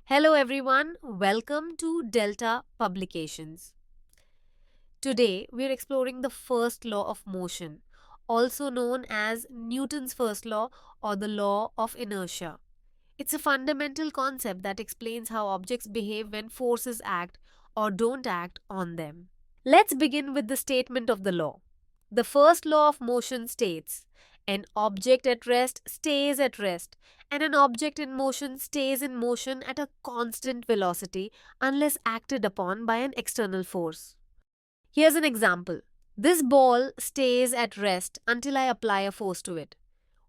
Hello everyone, welcome to Delta Publications. Today we are exploring the first law of motion, also known as Newton's first law or the law of inertia. It's a fundamental concept that explains how objects behave when forces act or don't act on them. Let's begin with the statement of the law. The first law of motion states an object at rest stays at rest, and an object in motion stays in motion at a constant velocity unless acted upon by an external force. Here's an example. This ball stays at rest until I apply a force to it.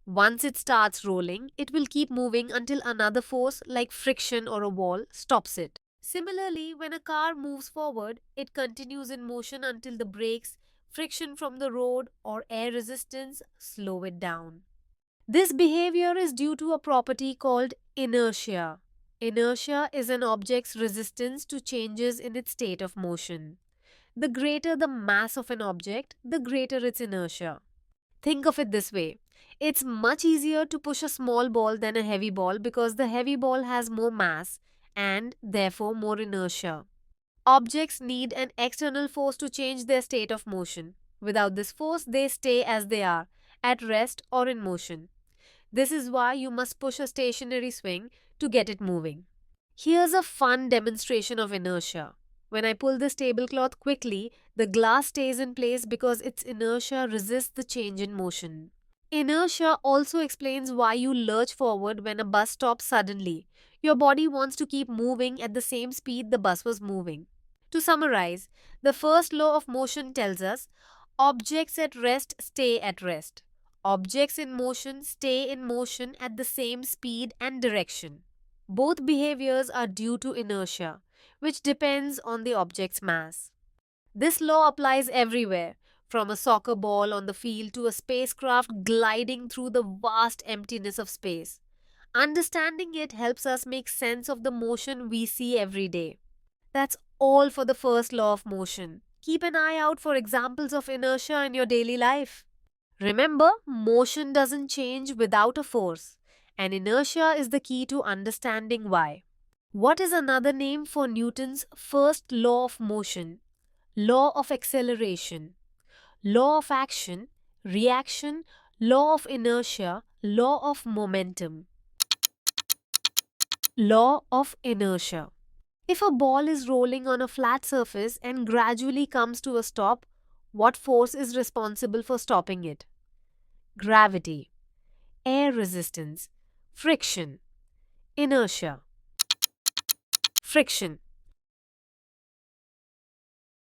Once it starts rolling, it will keep moving until another force, like friction or a wall, stops it. Similarly, when a car moves forward, it continues in motion until the brakes, friction from the road, or air resistance slow it down. This behavior is due to a property called inertia. Inertia is an object's resistance to changes in its state of motion. The greater the mass of an object, the greater its inertia. Think of it this way. It's much easier to push a small ball than a heavy ball because the heavy ball has more mass and therefore more inertia. Objects need an external force to change their state of motion. Without this force, they stay as they are, at rest or in motion. This is why you must push a stationary swing to get it moving. Here's a fun demonstration of inertia. When I pull this tablecloth quickly, the glass stays in place because its inertia resists the change in motion. Inertia also explains why you lurch forward when a bus stops suddenly. Your body wants to keep moving at the same speed the bus was moving. To summarize, the first law of motion tells us objects at rest stay at rest. Objects in motion stay in motion at the same speed and direction. Both behaviors are due to inertia, which depends on the object's mass. This law applies everywhere, from a soccer ball on the field to a spacecraft gliding through the vast emptiness of space. Understanding it helps us make sense of the motion we see every day. That's all for the first law of motion. Keep an eye out for examples of inertia in your daily life. Remember, motion doesn't change without a force, and inertia is the key to understanding why. What is another name for Newton's first law of motion? Law of acceleration, law of action, reaction, law of inertia, law of momentum. Law of inertia. If a ball is rolling on a flat surface and gradually comes to a stop, what force is responsible for stopping it? Gravity, air resistance, friction, inertia. Friction.